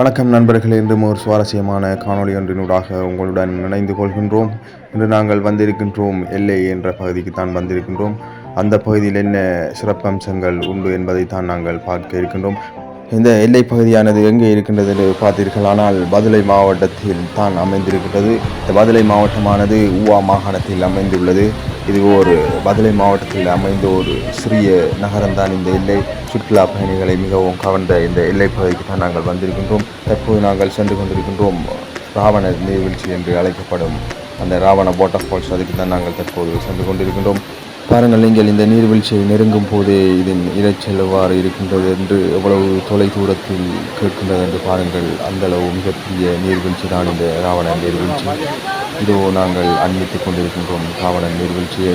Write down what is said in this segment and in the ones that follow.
வணக்கம் நண்பர்களே, இன்றும் ஒரு சுவாரஸ்யமான காணொளி ஒன்றினூடாக உங்களுடன் இணைந்து கொள்கின்றோம். இன்று நாங்கள் வந்திருக்கின்றோம் எல்லை என்ற பகுதிக்கு தான் வந்திருக்கின்றோம். அந்த பகுதியில் என்ன சிறப்பம்சங்கள் உண்டு என்பதை தான் நாங்கள் பார்க்க இருக்கின்றோம். இந்த எல்லை பகுதியானது எங்கே இருக்கின்றது என்று பார்த்தீர்களானால் பதுளை மாவட்டத்தில் தான் அமைந்திருக்கின்றது. இந்த பதுளை மாவட்டமானது ஊவா மாகாணத்தில் அமைந்துள்ளது. இது ஒரு பதுளை மாவட்டத்தில் அமைந்த ஒரு சிறிய நகரம்தான் இந்த எல்லை. சுற்றுலா பயணிகளை மிகவும் கவர்ந்த இந்த எல்லை பகுதிக்கு தான் நாங்கள் வந்திருக்கின்றோம். தற்போது நாங்கள் சென்று கொண்டிருக்கின்றோம் ராவண நீர்வீழ்ச்சி என்று அழைக்கப்படும் அந்த ராவண வாட்டர் ஃபால்ஸ். அதுக்கு தான் நாங்கள் தற்போது சென்று கொண்டிருக்கின்றோம். பாருங்கள், நீங்கள் இந்த நீர்வீழ்ச்சியை நெருங்கும் போதே இதன் இரைச்சல் எவ்வாறு இருக்கின்றது என்று, எவ்வளவு தொலை தூரத்தில் கேட்கின்றது என்று பாருங்கள். அந்தளவு மிகப்பெரிய நீர்வீழ்ச்சி தான் இந்த ராவண நீர்வீழ்ச்சி. இதோ நாங்கள் அண்மித்துக் கொண்டிருக்கின்றோம் ராவண நீர்வீழ்ச்சியை.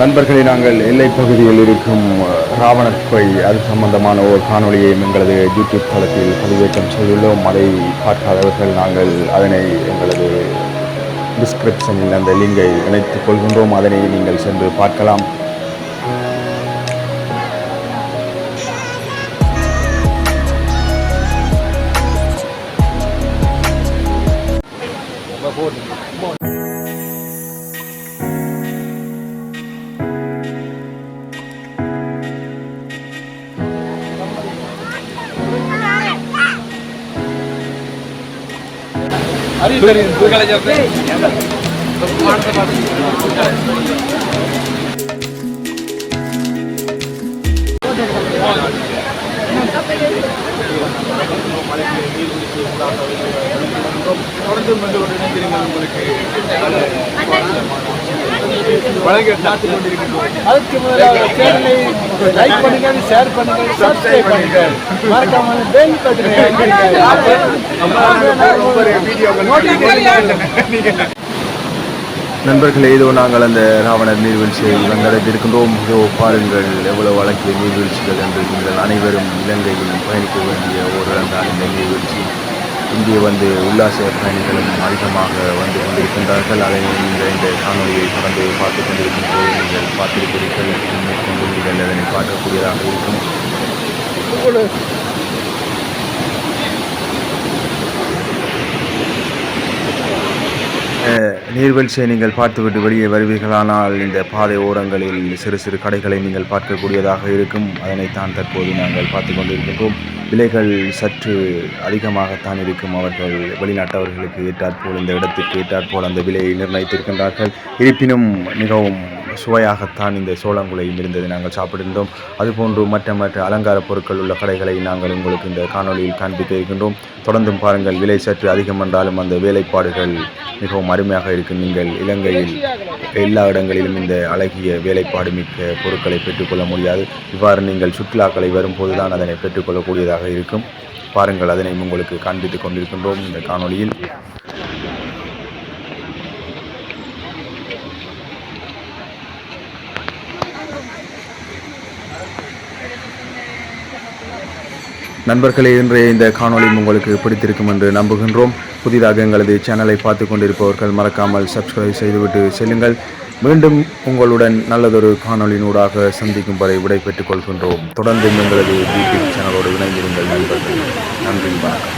நண்பர்களை, நாங்கள் எல்லை பகுதியில் இருக்கும் ராவணக்கொய் அது சம்பந்தமான ஒரு காணொலியை எங்களது யூடியூப் தளத்தில் பதிவேற்றம் செய்துள்ளோம். அதை பார்க்காதவர்கள் நாங்கள் அதனை எங்களது டிஸ்கிரிப்ஷனில் அந்த லிங்கை இணைத்துக் கொள்கின்றோம். அதனை நீங்கள் சென்று பார்க்கலாம். அதுக்கு முதல்ல சேனலை லைக் பண்ணுங்க, ஷேர் பண்ணுங்க, சப்ஸ்கிரைப் பண்ணுங்க, மறக்காம பெல் பட்டனை நண்பர்களே, இதோ நாங்கள் அந்த ராவணர் நீர்வீழ்ச்சியை வந்தடைந்திருக்கின்றோம். இதோ பாருங்கள் எவ்வளவு அழகிய நீர்வீழ்ச்சிகள் என்று. நீங்கள் அனைவரும் இலங்கையில் பயணிக்க வேண்டிய ஒரு இடம்தான் இந்த நீர்வீழ்ச்சி. இங்கே வந்து உல்லாச பயணிகளும் அதிகமாக வந்து கொண்டிருக்கின்றார்கள். அதை நீங்கள் இந்த காணொலியை தொடர்ந்து பார்த்துக் கொண்டிருக்கும் போது நீங்கள் பார்த்திருக்கிறீர்கள். மேற்கொண்டு நீங்கள் அதனை பார்க்கக்கூடியதாக இருக்கும். நீர்வீழ்ச்சியை நீங்கள் பார்த்துவிட்டு வெளியே வருவீர்களானால் இந்த பாதை ஓரங்களில் சிறு சிறு கடைகளை நீங்கள் பார்க்கக்கூடியதாக இருக்கும். அதனைத்தான் தற்போது நாங்கள் பார்த்து கொண்டிருக்கின்றோம். விலைகள் சற்று அதிகமாகத்தான் இருக்கும். அவர்கள் வெளிநாட்டவர்களுக்கு ஏற்றாற்போல், இந்த இடத்திற்கு ஏற்றாற்போல் அந்த விலையை நிர்ணயித்திருக்கின்றார்கள். இருப்பினும் மிகவும் சுவையாகத்தான் இந்த சோளங்குலையும் இருந்தது நாங்கள் சாப்பிட்டிருந்தோம். அதுபோன்று மற்ற அலங்கார பொருட்கள் உள்ள கடைகளை நாங்கள் உங்களுக்கு இந்த காணொலியில் காண்பிக்க இருக்கின்றோம். தொடர்ந்தும் பாருங்கள். விலை சற்று அதிகம் என்றாலும் அந்த வேலைப்பாடுகள் மிகவும் அருமையாக இருக்கும். நீங்கள் இலங்கையில் எல்லா இடங்களிலும் இந்த அழகிய வேலைப்பாடு மிக்க பொருட்களை பெற்றுக்கொள்ள முடியாது. இவ்வாறு நீங்கள் சுற்றுலாக்களை வரும்போது தான் அதனை பெற்றுக்கொள்ளக்கூடியதாக இருக்கும். பாருங்கள், அதனை உங்களுக்கு காண்பித்துக் கொண்டிருக்கின்றோம் இந்த காணொலியில். நண்பர்களே, இன்றைய இந்த காணொளி உங்களுக்கு பிடித்திருக்கும் என்று நம்புகின்றோம். புதிதாக எங்களது சேனலை பார்த்து கொண்டிருப்பவர்கள் மறக்காமல் சப்ஸ்கிரைப் செய்துவிட்டு செல்லுங்கள். மீண்டும் உங்களுடன் நல்லதொரு காணொளியினூடாக சந்திக்கும் வரை விடை பெற்றுக் கொள்கின்றோம். தொடர்ந்து எங்களது யூடியூப் சேனலோடு இணைந்திருங்கள் நண்பர்கள். நன்றி, வணக்கம்.